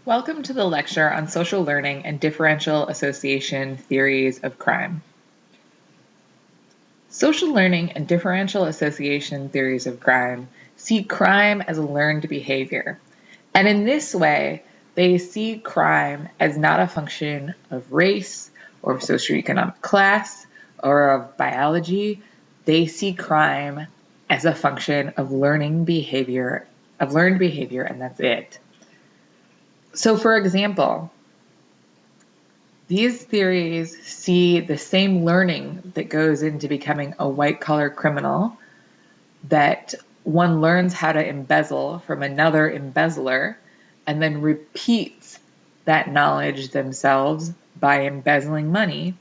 Welcome to the lecture on social learning and differential association theories of crime. Social learning and differential association theories of crime see crime as a learned behavior. And in this way, they see crime as not a function of race or of socioeconomic class or of biology. They see crime as a function of learned behavior, and that's it. So, for example, these theories see the same learning that goes into becoming a white-collar criminal, that one learns how to embezzle from another embezzler and then repeats that knowledge themselves by embezzling money,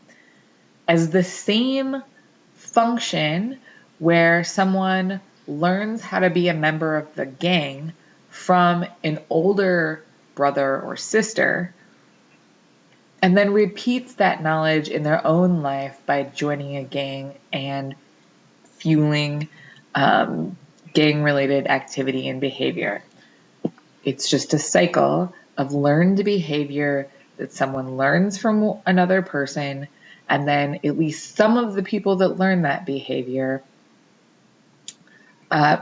as the same function where someone learns how to be a member of the gang from an older brother or sister and then repeats that knowledge in their own life by joining a gang and fueling gang-related activity and behavior. It's just a cycle of learned behavior that someone learns from another person, and then at least some of the people that learn that behavior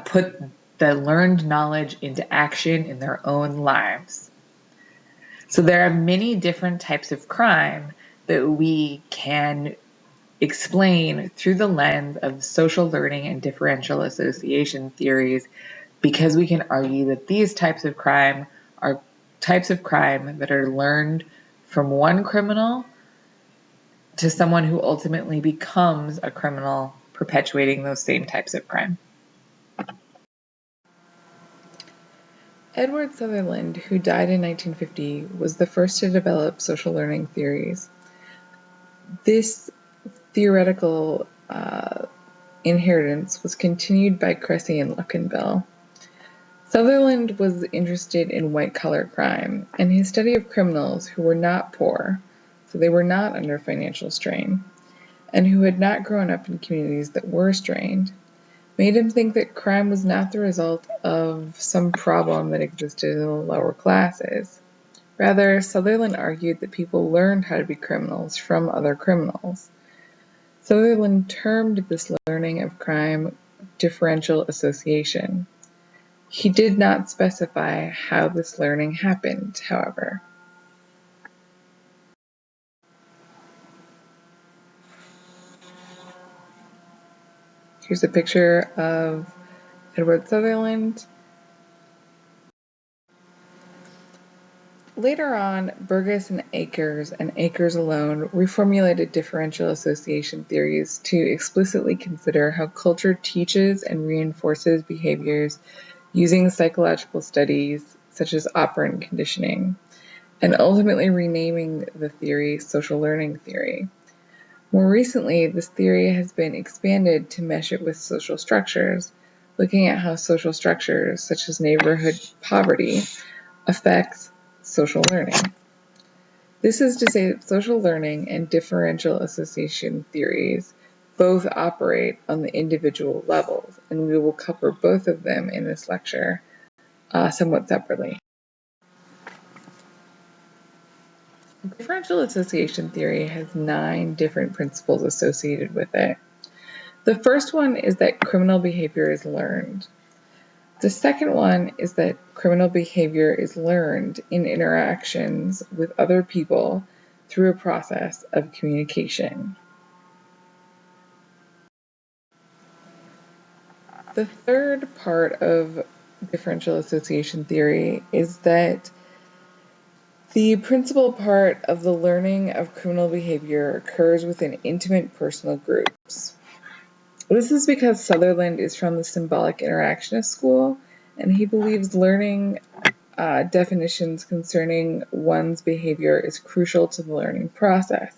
put the learned knowledge into action in their own lives. So there are many different types of crime that we can explain through the lens of social learning and differential association theories, because we can argue that these types of crime are types of crime that are learned from one criminal to someone who ultimately becomes a criminal perpetuating those same types of crime. Edward Sutherland, who died in 1950, was the first to develop social learning theories. This theoretical inheritance was continued by Cressy and Luckenbill. Sutherland was interested in white-collar crime, and his study of criminals who were not poor, so they were not under financial strain, and who had not grown up in communities that were strained, made him think that crime was not the result of some problem that existed in the lower classes. Rather, Sutherland argued that people learned how to be criminals from other criminals. Sutherland termed this learning of crime differential association. He did not specify how this learning happened, however. Here's a picture of Edward Sutherland. Later on, Burgess and Akers alone reformulated differential association theories to explicitly consider how culture teaches and reinforces behaviors using psychological studies such as operant conditioning, and ultimately renaming the theory social learning theory. More recently, this theory has been expanded to mesh it with social structures, looking at how social structures such as neighborhood poverty affects social learning. This is to say that social learning and differential association theories both operate on the individual levels, and we will cover both of them in this lecture somewhat separately. Differential association theory has 9 different principles associated with it. The first one is that criminal behavior is learned. The second one is that criminal behavior is learned in interactions with other people through a process of communication. The third part of differential association theory is that the principal part of the learning of criminal behavior occurs within intimate personal groups. This is because Sutherland is from the symbolic interactionist school, and he believes learning definitions concerning one's behavior is crucial to the learning process.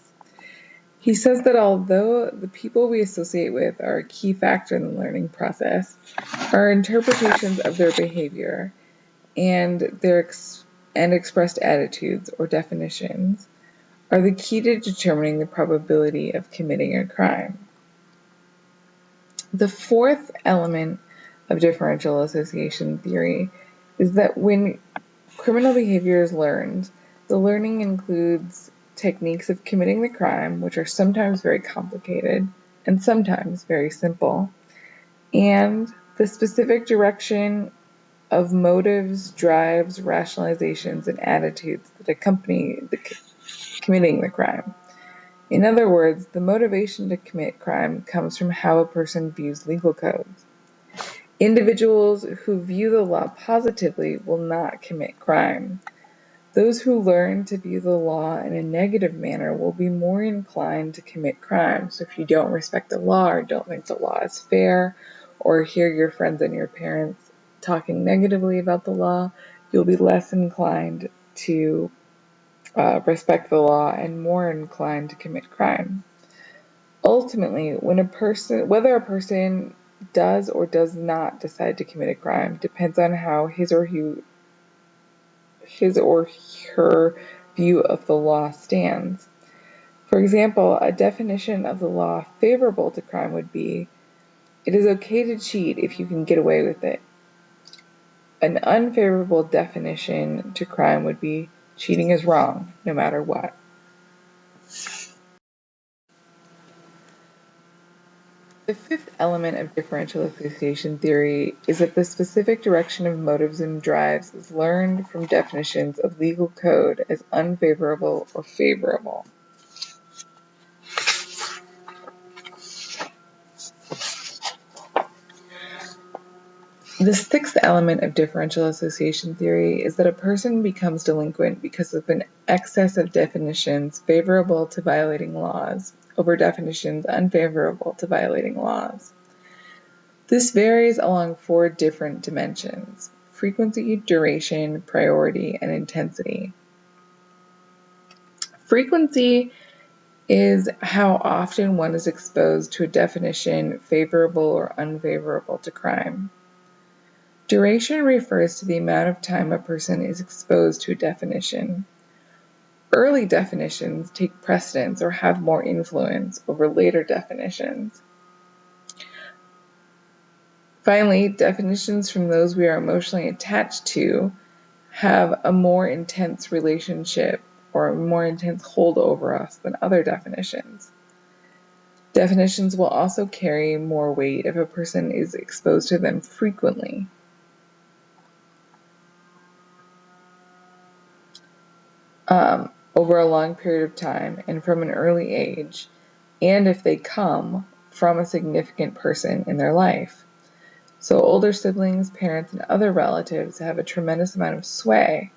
He says that although the people we associate with are a key factor in the learning process, our interpretations of their behavior and their expressed attitudes or definitions are the key to determining the probability of committing a crime. The fourth element of differential association theory is that when criminal behavior is learned. The learning includes techniques of committing the crime, which are sometimes very complicated and sometimes very simple, and the specific direction of motives, drives, rationalizations, and attitudes that accompany committing the crime. In other words, the motivation to commit crime comes from how a person views legal codes. Individuals who view the law positively will not commit crime. Those who learn to view the law in a negative manner will be more inclined to commit crime. So if you don't respect the law or don't think the law is fair, or hear your friends and your parents talking negatively about the law, you'll be less inclined to respect the law and more inclined to commit crime. Ultimately, whether a person does or does not decide to commit a crime depends on how his or her view of the law stands. For example, a definition of the law favorable to crime would be, it is okay to cheat if you can get away with it. An unfavorable definition to crime would be, cheating is wrong, no matter what. The fifth element of differential association theory is that the specific direction of motives and drives is learned from definitions of legal code as unfavorable or favorable. The sixth element of differential association theory is that a person becomes delinquent because of an excess of definitions favorable to violating laws over definitions unfavorable to violating laws. This varies along 4 different dimensions: frequency, duration, priority, and intensity. Frequency is how often one is exposed to a definition favorable or unfavorable to crime. Duration refers to the amount of time a person is exposed to a definition. Early definitions take precedence or have more influence over later definitions. Finally, definitions from those we are emotionally attached to have a more intense relationship or a more intense hold over us than other definitions. Definitions will also carry more weight if a person is exposed to them frequently. Over a long period of time and from an early age, and if they come from a significant person in their life. So older siblings, parents, and other relatives have a tremendous amount of sway.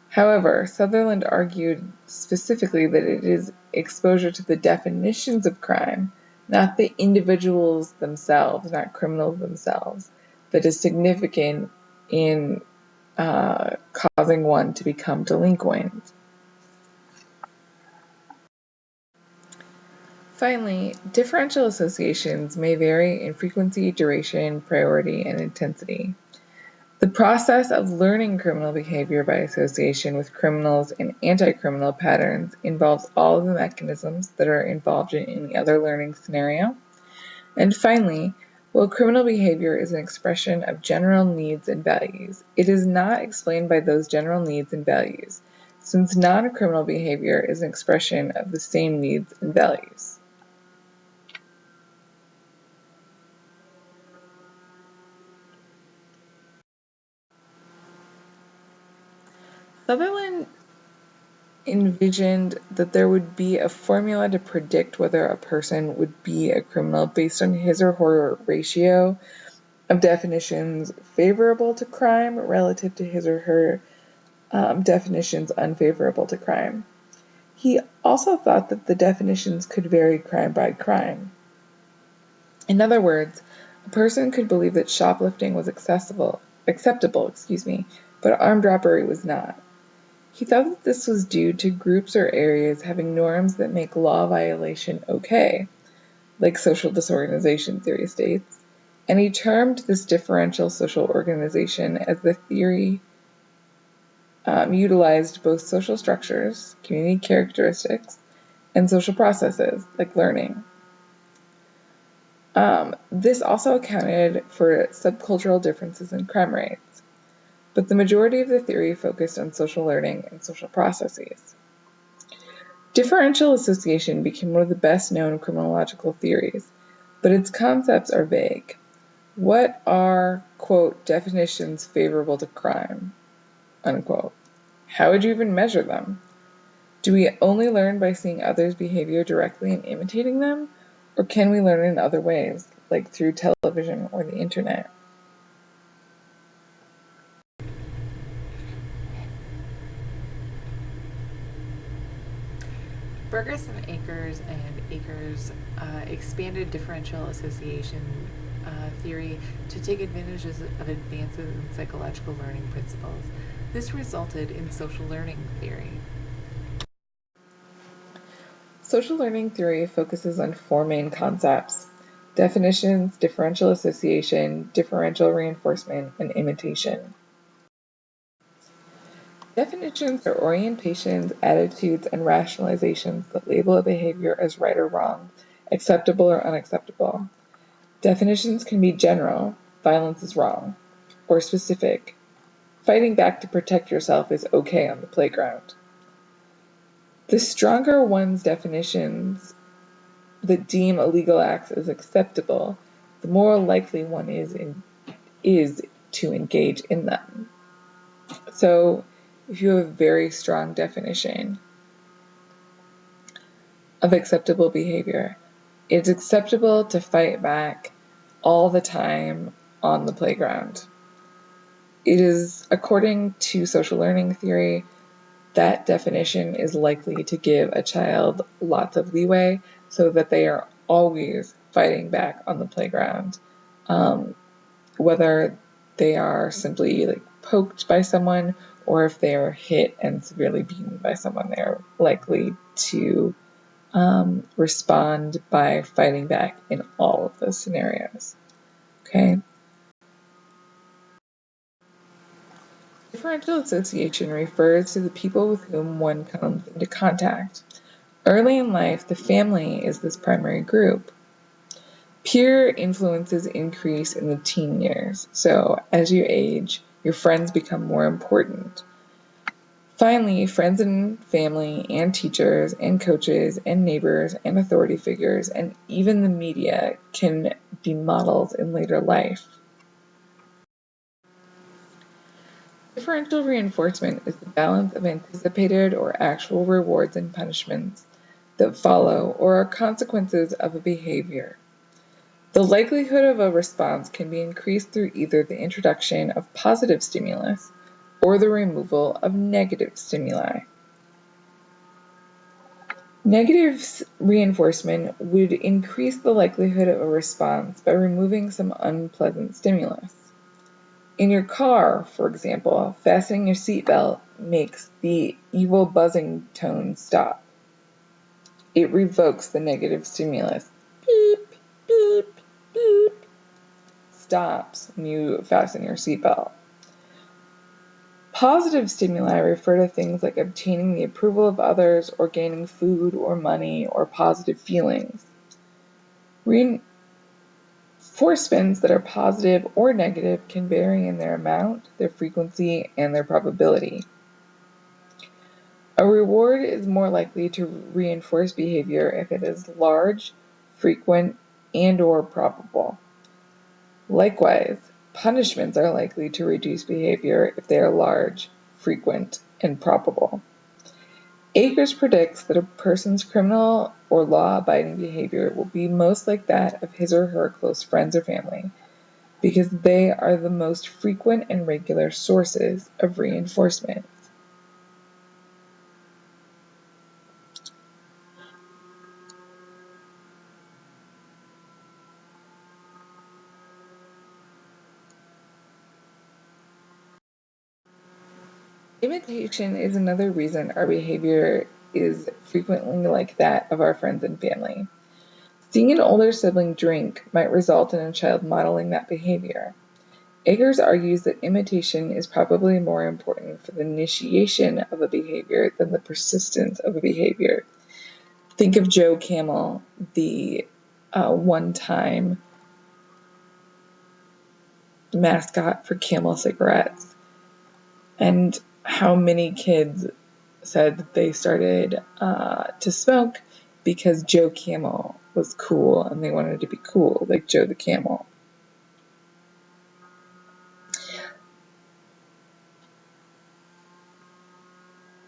However, Sutherland argued specifically that it is exposure to the definitions of crime, not the individuals themselves, not criminals themselves, that is significant in causing one to become delinquent. Finally, differential associations may vary in frequency, duration, priority, and intensity. The process of learning criminal behavior by association with criminals and anti-criminal patterns involves all of the mechanisms that are involved in any other learning scenario. And finally, while criminal behavior is an expression of general needs and values, it is not explained by those general needs and values, since non-criminal behavior is an expression of the same needs and values. Sutherland envisioned that there would be a formula to predict whether a person would be a criminal based on his or her ratio of definitions favorable to crime relative to his or her definitions unfavorable to crime. He also thought that the definitions could vary crime by crime. In other words, a person could believe that shoplifting was acceptable, but armed robbery was not. He thought that this was due to groups or areas having norms that make law violation okay, like social disorganization theory states, and he termed this differential social organization as the theory utilized both social structures, community characteristics, and social processes, like learning. This also accounted for subcultural differences in crime rates. but the majority of the theory focused on social learning and social processes. Differential association became one of the best known criminological theories, but its concepts are vague. What are, quote, definitions favorable to crime, unquote? How would you even measure them? Do we only learn by seeing others' behavior directly and imitating them? Or can we learn in other ways, like through television or the internet? Burgess and Akers expanded differential association theory to take advantage of advances in psychological learning principles. This resulted in social learning theory. Social learning theory focuses on four main concepts: definitions, differential association, differential reinforcement, and imitation. Definitions are orientations, attitudes, and rationalizations that label a behavior as right or wrong, acceptable or unacceptable. Definitions can be general, violence is wrong, or specific, fighting back to protect yourself is okay on the playground. The stronger one's definitions that deem illegal acts as acceptable, the more likely one is to engage in them. So if you have a very strong definition of acceptable behavior, it's acceptable to fight back all the time on the playground. It is, according to social learning theory, that definition is likely to give a child lots of leeway so that they are always fighting back on the playground. Whether they are simply poked by someone or if they are hit and severely beaten by someone, they're likely to respond by fighting back in all of those scenarios. Okay. Differential association refers to the people with whom one comes into contact. Early in life, the family is this primary group. Peer influences increase in the teen years, so as you age, your friends become more important. Finally, friends and family and teachers and coaches and neighbors and authority figures and even the media can be models in later life. Differential reinforcement is the balance of anticipated or actual rewards and punishments that follow or are consequences of a behavior. The likelihood of a response can be increased through either the introduction of positive stimulus or the removal of negative stimuli. Negative reinforcement would increase the likelihood of a response by removing some unpleasant stimulus. In your car, for example, fastening your seatbelt makes the evil buzzing tone stop. It revokes the negative stimulus. Beep, beep, beep. Stops when you fasten your seatbelt. Positive stimuli refer to things like obtaining the approval of others or gaining food or money or positive feelings. Reinforcements that are positive or negative can vary in their amount, their frequency, and their probability. A reward is more likely to reinforce behavior if it is large, frequent, and/or probable. Likewise, punishments are likely to reduce behavior if they are large, frequent, and probable. Akers predicts that a person's criminal or law-abiding behavior will be most like that of his or her close friends or family, because they are the most frequent and regular sources of reinforcement. Imitation is another reason our behavior is frequently like that of our friends and family. Seeing an older sibling drink might result in a child modeling that behavior. Akers argues that imitation is probably more important for the initiation of a behavior than the persistence of a behavior. Think of Joe Camel, the one-time mascot for Camel cigarettes. and how many kids said that they started to smoke because Joe Camel was cool and they wanted to be cool like Joe the Camel.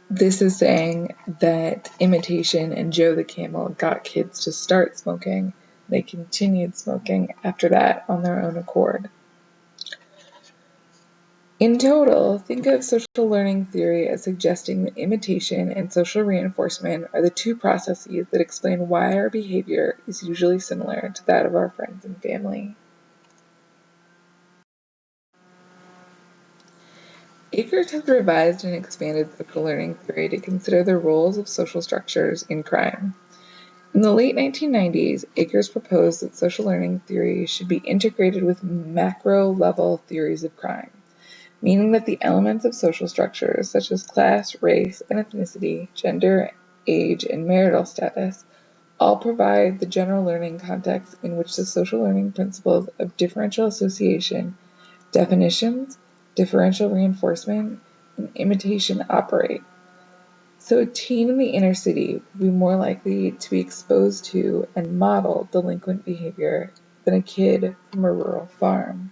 This is saying that imitation and Joe the Camel got kids to start smoking. They continued smoking after that on their own accord. In total, think of social learning theory as suggesting that imitation and social reinforcement are the two processes that explain why our behavior is usually similar to that of our friends and family. Akers has revised and expanded social learning theory to consider the roles of social structures in crime. In the late 1990s, Akers proposed that social learning theory should be integrated with macro-level theories of crime, meaning that the elements of social structures such as class, race, and ethnicity, gender, age, and marital status all provide the general learning context in which the social learning principles of differential association, definitions, differential reinforcement, and imitation operate. So a teen in the inner city will be more likely to be exposed to and model delinquent behavior than a kid from a rural farm.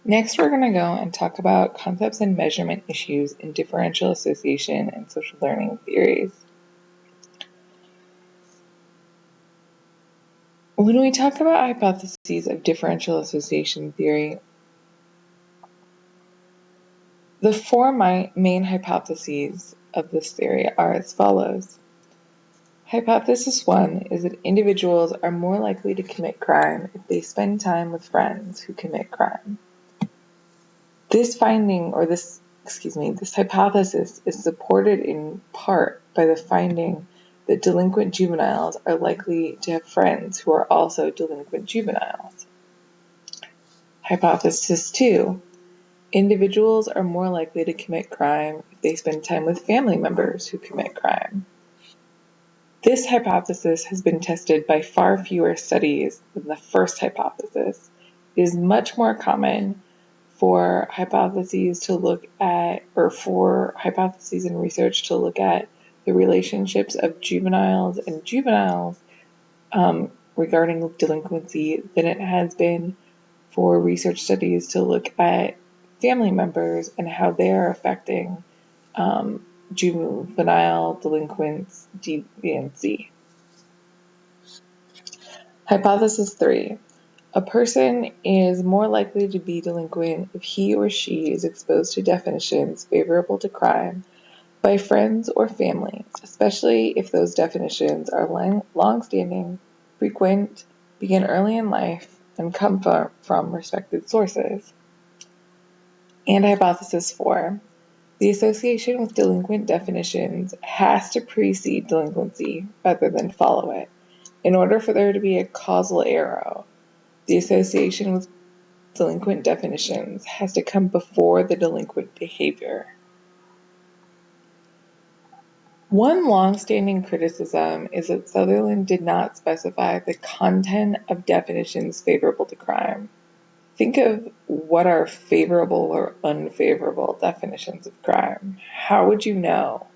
Next, we're going to go and talk about concepts and measurement issues in differential association and social learning theories. When we talk about hypotheses of differential association theory, the four main hypotheses of this theory are as follows. Hypothesis 1 is that individuals are more likely to commit crime if they spend time with friends who commit crime. This hypothesis is supported in part by the finding that delinquent juveniles are likely to have friends who are also delinquent juveniles. Hypothesis 2. Individuals are more likely to commit crime if they spend time with family members who commit crime. This hypothesis has been tested by far fewer studies than the first hypothesis. It is much more common for hypotheses and research to look at the relationships of juveniles and juveniles regarding delinquency than it has been for research studies to look at family members and how they are affecting juvenile delinquents deviancy. Hypothesis 3. A person is more likely to be delinquent if he or she is exposed to definitions favorable to crime by friends or family, especially if those definitions are long-standing, frequent, begin early in life, and come from respected sources. And hypothesis 4. The association with delinquent definitions has to precede delinquency rather than follow it. In order for there to be a causal arrow, the association with delinquent definitions has to come before the delinquent behavior. One long-standing criticism is that Sutherland did not specify the content of definitions favorable to crime. Think of what are favorable or unfavorable definitions of crime. How would you know?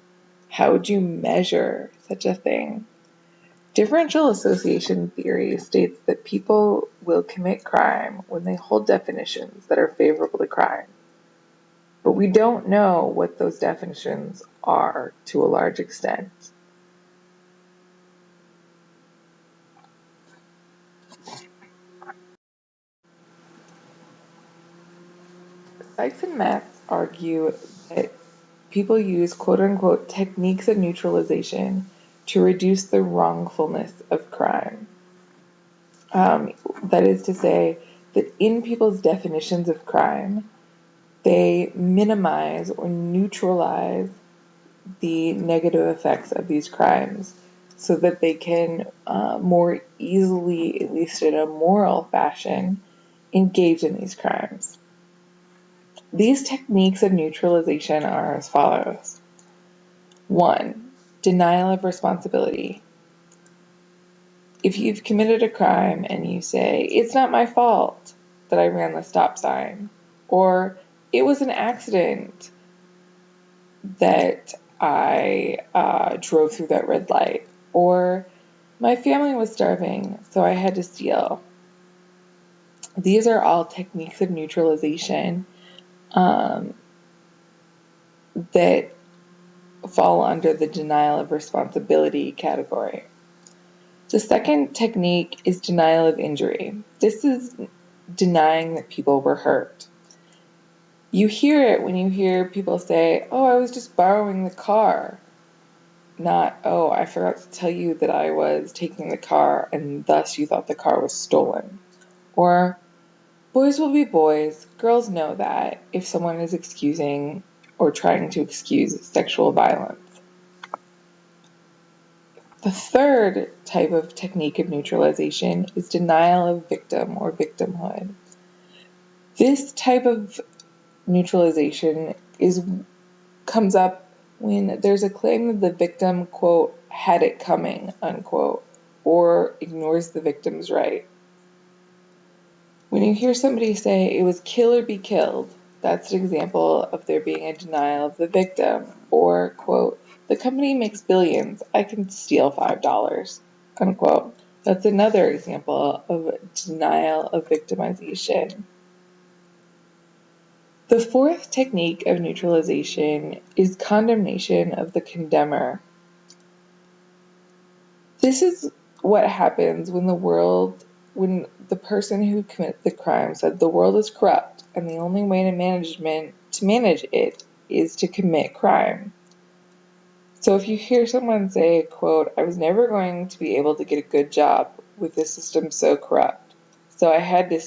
How would you measure such a thing? Differential association theory states that people will commit crime when they hold definitions that are favorable to crime. But we don't know what those definitions are to a large extent. Sykes and Metz argue that people use quote-unquote techniques of neutralization to reduce the wrongfulness of crime. That is to say that in people's definitions of crime, they minimize or neutralize the negative effects of these crimes so that they can more easily, at least in a moral fashion, engage in these crimes. These techniques of neutralization are as follows. 1. Denial of responsibility. if you've committed a crime and you say, it's not my fault that I ran the stop sign, or it was an accident that I drove through that red light, or my family was starving, so I had to steal. These are all techniques of neutralization that fall under the denial of responsibility category. The second technique is denial of injury. This is denying that people were hurt. You hear it when you hear people say, oh, I was just borrowing the car. Not, oh, I forgot to tell you that I was taking the car and thus you thought the car was stolen. Or, boys will be boys. Girls know that if someone is excusing or trying to excuse sexual violence. The third type of technique of neutralization is denial of victim or victimhood. This type of neutralization comes up when there's a claim that the victim, quote, had it coming, unquote, or ignores the victim's right. When you hear somebody say it was kill or be killed, that's an example of there being a denial of the victim, or, quote, the company makes billions, I can steal $5, unquote. That's another example of denial of victimization. The fourth technique of neutralization is condemnation of the condemner. This is what happens when the person who commits the crime said the world is corrupt and the only way to manage it is to commit crime. So if you hear someone say, quote, I was never going to be able to get a good job with the system so corrupt, so I had to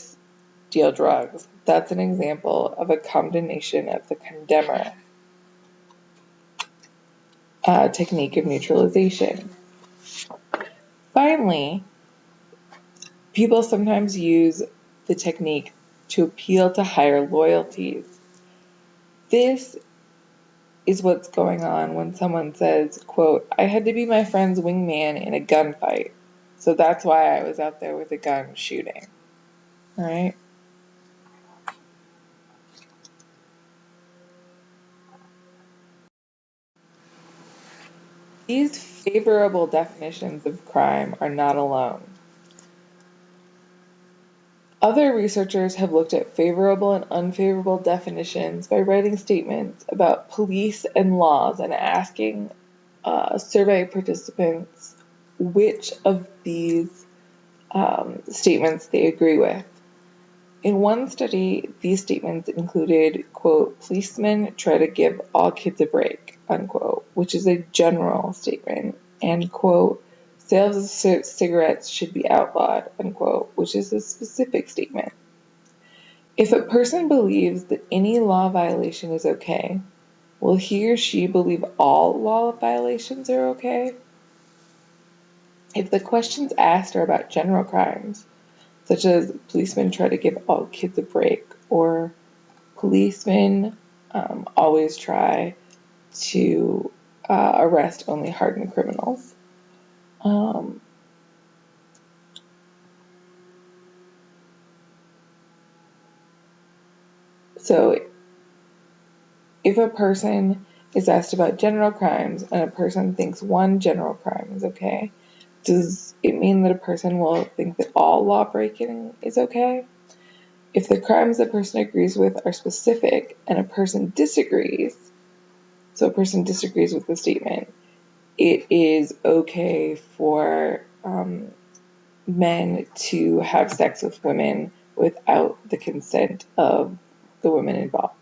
deal drugs, that's an example of a condemnation of the condemner technique of neutralization. Finally, people sometimes use the technique to appeal to higher loyalties. This is what's going on when someone says, quote, I had to be my friend's wingman in a gunfight, so that's why I was out there with a gun shooting. All right? These favorable definitions of crime are not alone. Other researchers have looked at favorable and unfavorable definitions by writing statements about police and laws and asking survey participants which of these statements they agree with. In one study, these statements included, quote, policemen try to give all kids a break, unquote, which is a general statement, and, quote, sales of cigarettes should be outlawed, unquote, which is a specific statement. If a person believes that any law violation is okay, will he or she believe all law violations are okay? If the questions asked are about general crimes, such as policemen try to give all kids a break, or policemen always try to arrest only hardened criminals, so if a person is asked about general crimes and a person thinks one general crime is okay, does it mean that a person will think that all law breaking is okay? If the crimes a person agrees with are specific and a person disagrees, so a person disagrees with the statement, it is okay for men to have sex with women without the consent of the women involved.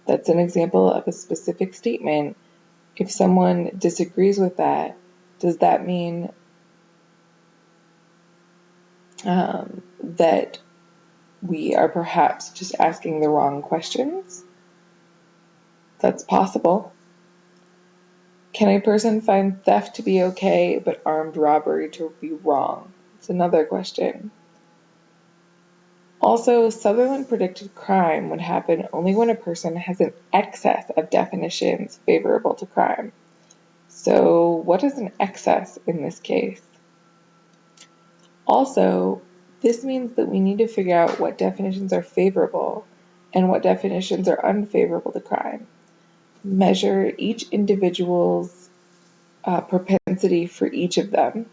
That's an example of a specific statement. If someone disagrees with that, does that mean that we are perhaps just asking the wrong questions? That's possible. Can a person find theft to be okay, but armed robbery to be wrong? It's another question. Also, Sutherland predicted crime would happen only when a person has an excess of definitions favorable to crime. So, what is an excess in this case? Also, this means that we need to figure out what definitions are favorable and what definitions are unfavorable to crime. Measure each individual's propensity for each of them,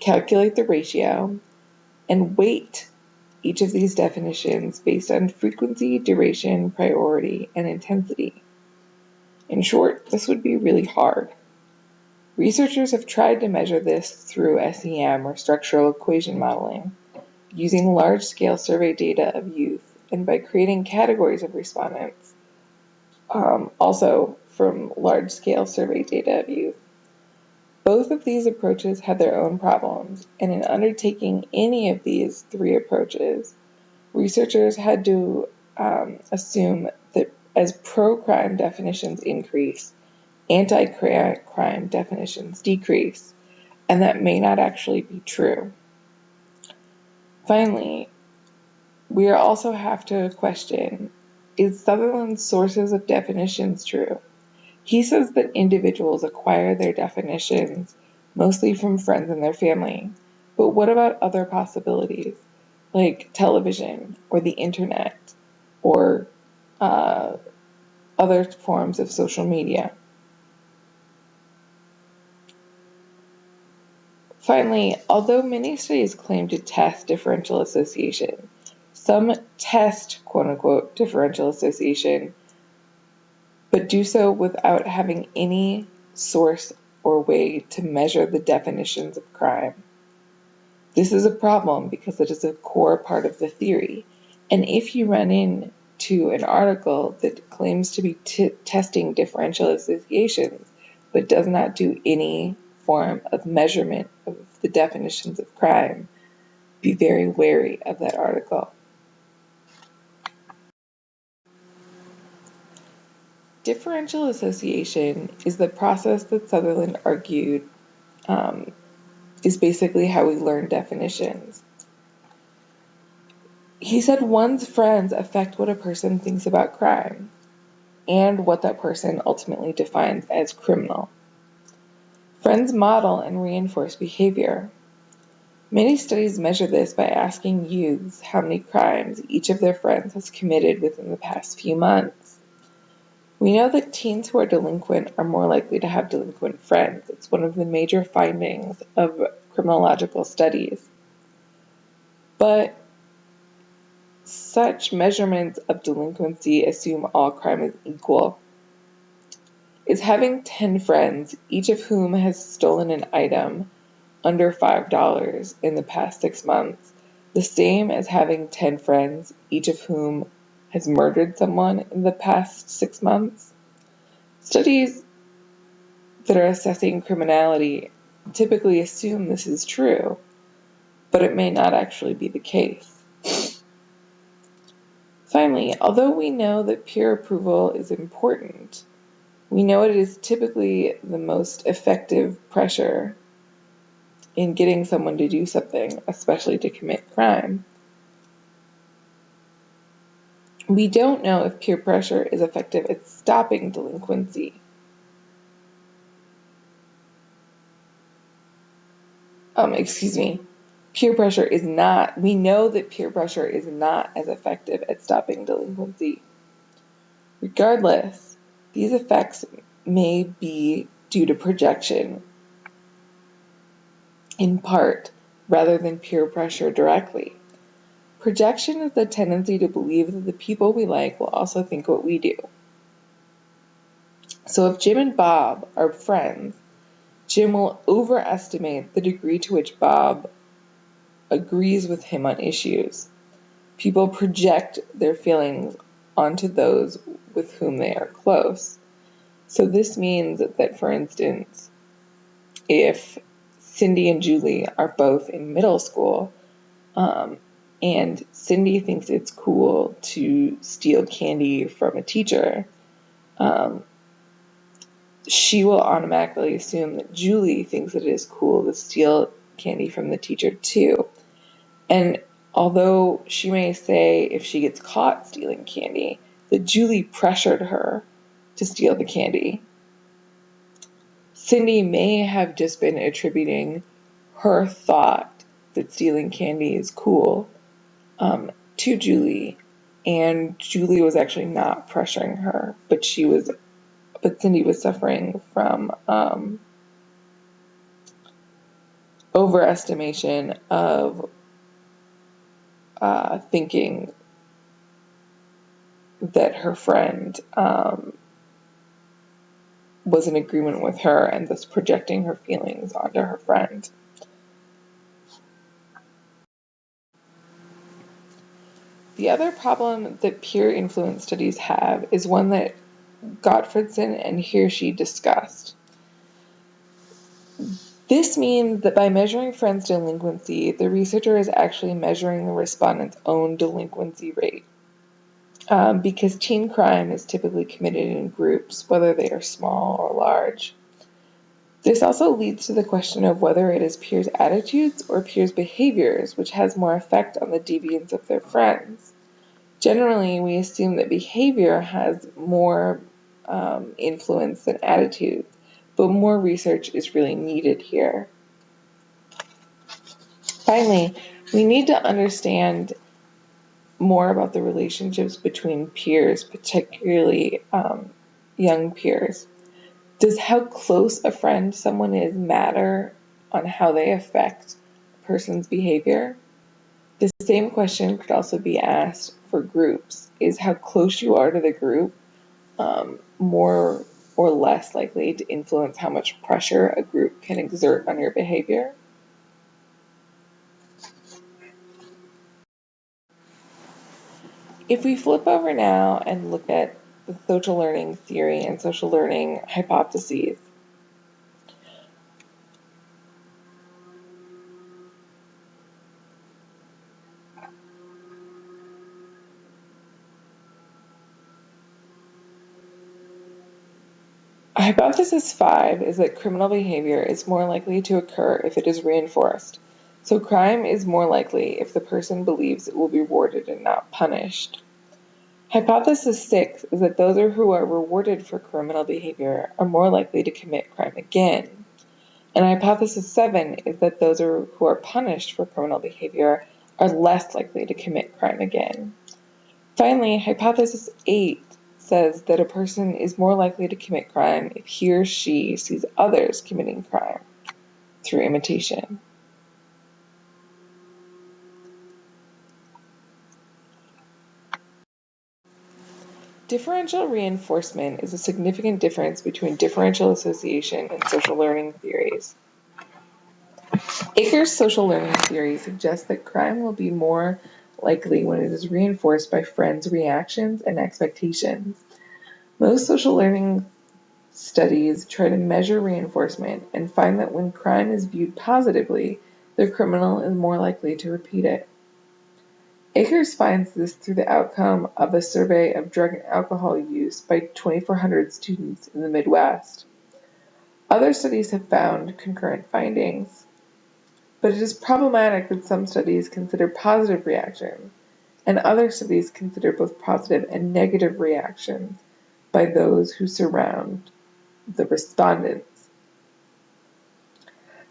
calculate the ratio, and weight each of these definitions based on frequency, duration, priority, and intensity. In short, this would be really hard. Researchers have tried to measure this through SEM or structural equation modeling, using large-scale survey data of youth and by creating categories of respondents, also from large-scale survey data of youth. Both of these approaches had their own problems, and in undertaking any of these three approaches, researchers had to assume that as pro-crime definitions increase, anti-crime definitions decrease, and that may not actually be true. Finally, we also have to question, is Sutherland's sources of definitions true? He says that individuals acquire their definitions mostly from friends and their family, but what about other possibilities, like television or the internet or other forms of social media? Finally, although many studies claim to test differential association, some test quote-unquote differential association, but do so without having any source or way to measure the definitions of crime. This is a problem because it is a core part of the theory, and if you run into an article that claims to be testing differential associations but does not do any form of measurement of the definitions of crime, be very wary of that article. Differential association is the process that Sutherland argued is basically how we learn definitions. He said one's friends affect what a person thinks about crime and what that person ultimately defines as criminal. Friends model and reinforce behavior. Many studies measure this by asking youths how many crimes each of their friends has committed within the past few months. We know that teens who are delinquent are more likely to have delinquent friends. It's one of the major findings of criminological studies. But such measurements of delinquency assume all crime is equal. Is having 10 friends, each of whom has stolen an item under $5 in the past 6 months, the same as having 10 friends, each of whom has murdered someone in the past 6 months? Studies that are assessing criminality typically assume this is true, but it may not actually be the case. Finally, although we know that peer approval is important, we know it is typically the most effective pressure in getting someone to do something, especially to commit crime. We don't know if peer pressure is effective at stopping delinquency. Peer pressure is not, we know that peer pressure is not as effective at stopping delinquency. Regardless, these effects may be due to projection, in part, rather than peer pressure directly. Projection is the tendency to believe that the people we like will also think what we do. So if Jim and Bob are friends, Jim will overestimate the degree to which Bob agrees with him on issues. People project their feelings onto those with whom they are close. So this means that, for instance, if Cindy and Julie are both in middle school, and Cindy thinks it's cool to steal candy from a teacher, she will automatically assume that Julie thinks that it is cool to steal candy from the teacher too. And although she may say, if she gets caught stealing candy, that Julie pressured her to steal the candy, Cindy may have just been attributing her thought that stealing candy is cool to Julie, and Julie was actually not pressuring her, but Cindy was suffering from overestimation of thinking that her friend was in agreement with her and thus projecting her feelings onto her friend. The other problem that peer influence studies have is one that Gottfredson and Hirschi discussed. This means that by measuring friends' delinquency, the researcher is actually measuring the respondent's own delinquency rate. Because teen crime is typically committed in groups, whether they are small or large. This also leads to the question of whether it is peers' attitudes or peers' behaviors which has more effect on the deviance of their friends. Generally, we assume that behavior has more influence than attitude, but more research is really needed here. Finally, we need to understand more about the relationships between peers, particularly young peers. Does how close a friend someone is matter on how they affect a person's behavior? The same question could also be asked for groups. Is how close you are to the group more or less likely to influence how much pressure a group can exert on your behavior? If we flip over now and look at the social learning theory and social learning hypotheses, hypothesis 5 is that criminal behavior is more likely to occur if it is reinforced. So crime is more likely if the person believes it will be rewarded and not punished. Hypothesis 6 is that those who are rewarded for criminal behavior are more likely to commit crime again. And hypothesis 7 is that those who are punished for criminal behavior are less likely to commit crime again. Finally, hypothesis 8 says that a person is more likely to commit crime if he or she sees others committing crime through imitation. Differential reinforcement is a significant difference between differential association and social learning theories. Aker's social learning theory suggests that crime will be more likely when it is reinforced by friends' reactions and expectations. Most social learning studies try to measure reinforcement and find that when crime is viewed positively, the criminal is more likely to repeat it. Akers finds this through the outcome of a survey of drug and alcohol use by 2,400 students in the Midwest. Other studies have found concurrent findings, but it is problematic that some studies consider positive reactions and other studies consider both positive and negative reactions by those who surround the respondents.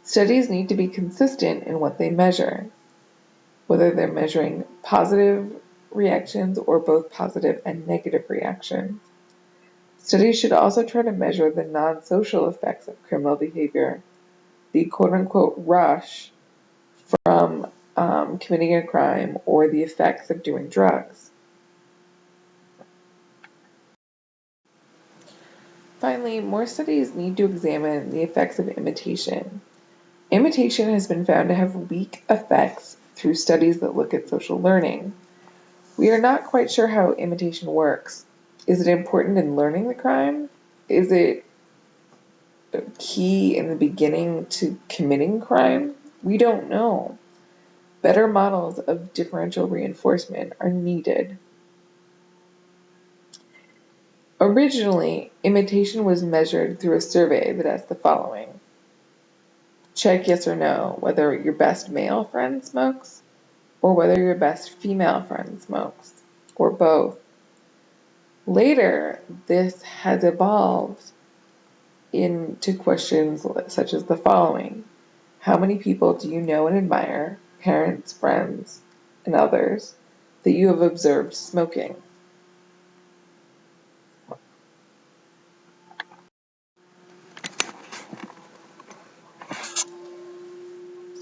Studies need to be consistent in what they measure, whether they're measuring positive reactions or both positive and negative reactions. Studies should also try to measure the non-social effects of criminal behavior, the quote-unquote rush from committing a crime or the effects of doing drugs. Finally, more studies need to examine the effects of imitation. Imitation has been found to have weak effects through studies that look at social learning. We are not quite sure how imitation works. Is it important in learning the crime? Is it key in the beginning to committing crime? We don't know. Better models of differential reinforcement are needed. Originally, imitation was measured through a survey that asked the following. Check yes or no whether your best male friend smokes or whether your best female friend smokes, or both. Later, this has evolved into questions such as the following. How many people do you know and admire parents, friends, and others that you have observed smoking.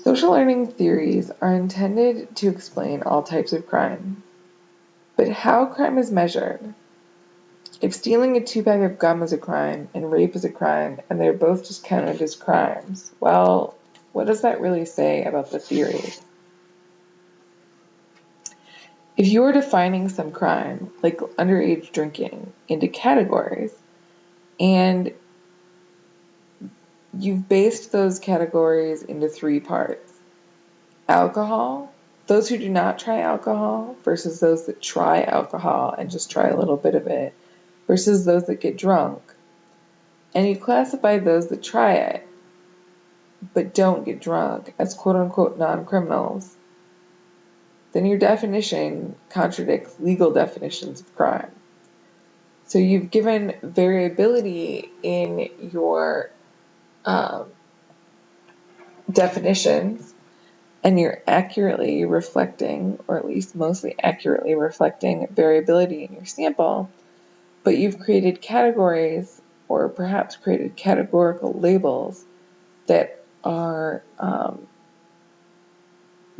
Social learning theories are intended to explain all types of crime. But how crime is measured? If stealing a 2-pack of gum is a crime and rape is a crime and they're both just counted as crimes, well, what does that really say about the theory? If you are defining some crime, like underage drinking, into categories, and you've based those categories into 3 parts: alcohol, those who do not try alcohol versus those that try alcohol and just try a little bit of it, versus those that get drunk, and you classify those that try it but don't get drunk as quote-unquote non-criminals, then your definition contradicts legal definitions of crime. So you've given variability in your definitions, and you're accurately reflecting, or at least mostly accurately reflecting, variability in your sample, but you've created categories, or perhaps created categorical labels that are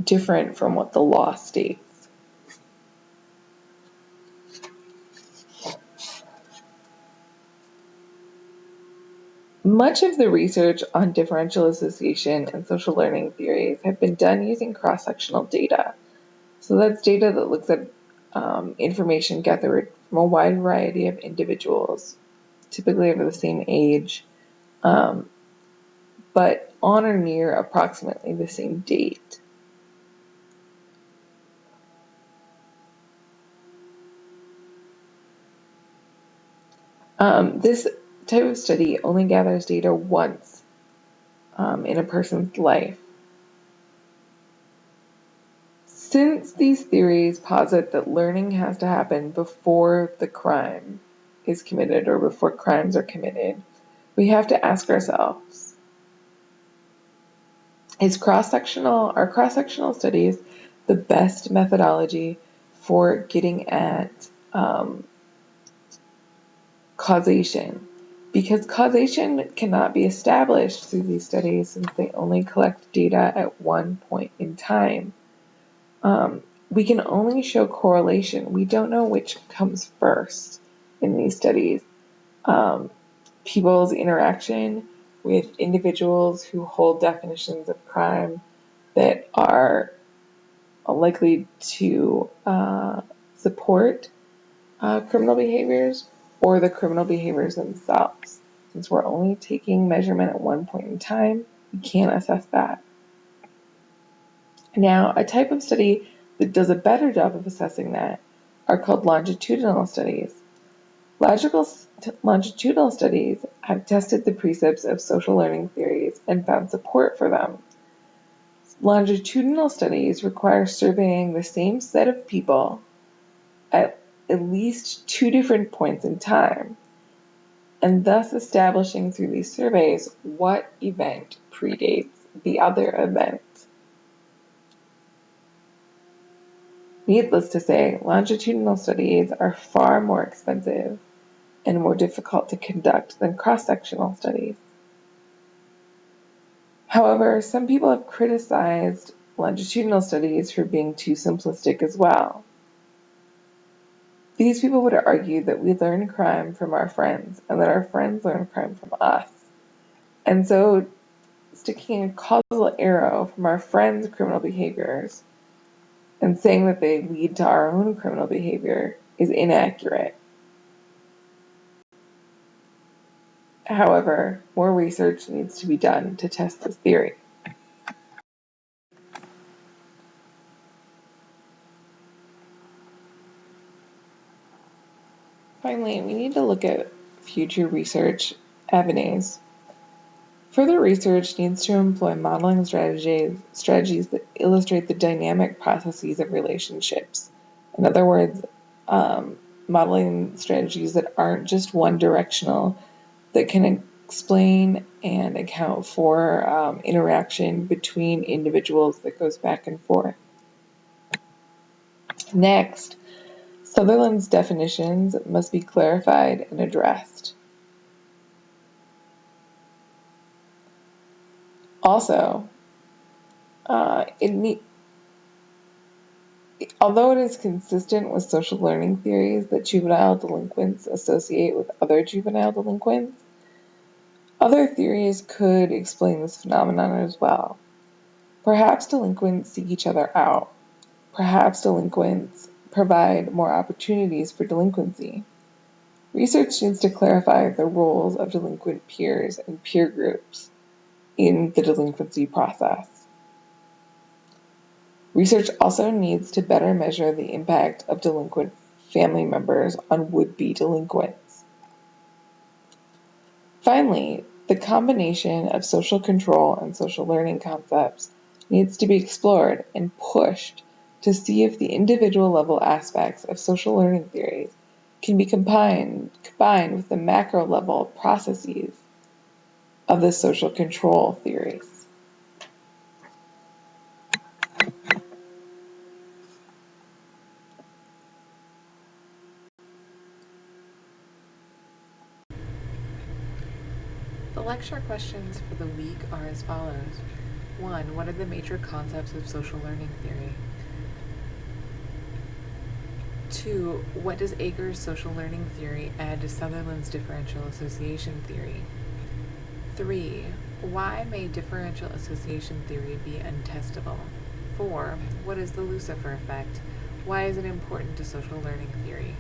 different from what the law states. Much of the research on differential association and social learning theories have been done using cross-sectional data. So that's data that looks at information gathered from a wide variety of individuals, typically over the same age, but on or near approximately the same date. This type of study only gathers data once in a person's life. Since these theories posit that learning has to happen before the crime is committed or before crimes are committed, we have to ask ourselves, are cross-sectional studies the best methodology for getting at causation? Because causation cannot be established through these studies since they only collect data at one point in time. We can only show correlation. We don't know which comes first in these studies. People's interaction with individuals who hold definitions of crime that are likely to support criminal behaviors, or the criminal behaviors themselves. Since we're only taking measurement at one point in time, we can't assess that. Now, a type of study that does a better job of assessing that are called longitudinal studies. Longitudinal studies have tested the precepts of social learning theories and found support for them. Longitudinal studies require surveying the same set of people at least 2 different points in time, and thus establishing through these surveys what event predates the other event. Needless to say, longitudinal studies are far more expensive and more difficult to conduct than cross-sectional studies. However, some people have criticized longitudinal studies for being too simplistic as well. These people would argue that we learn crime from our friends and that our friends learn crime from us. And so sticking a causal arrow from our friends' criminal behaviors and saying that they lead to our own criminal behavior is inaccurate. However, more research needs to be done to test this theory. Finally, we need to look at future research avenues. Further research needs to employ modeling strategies that illustrate the dynamic processes of relationships. In other words, modeling strategies that aren't just one directional, that can explain and account for interaction between individuals that goes back and forth. Next, Sutherland's definitions must be clarified and addressed. Also, although it is consistent with social learning theories that juvenile delinquents associate with other juvenile delinquents, other theories could explain this phenomenon as well. Perhaps delinquents seek each other out. Perhaps delinquents provide more opportunities for delinquency. Research needs to clarify the roles of delinquent peers and peer groups in the delinquency process. Research also needs to better measure the impact of delinquent family members on would-be delinquents. Finally, the combination of social control and social learning concepts needs to be explored and pushed to see if the individual level aspects of social learning theories can be combined with the macro level processes of the social control theories. The lecture questions for the week are as follows. 1. What are the major concepts of social learning theory? 2. What does Akers' social learning theory add to Sutherland's differential association theory? 3. Why may differential association theory be untestable? 4. What is the Lucifer effect? Why is it important to social learning theory?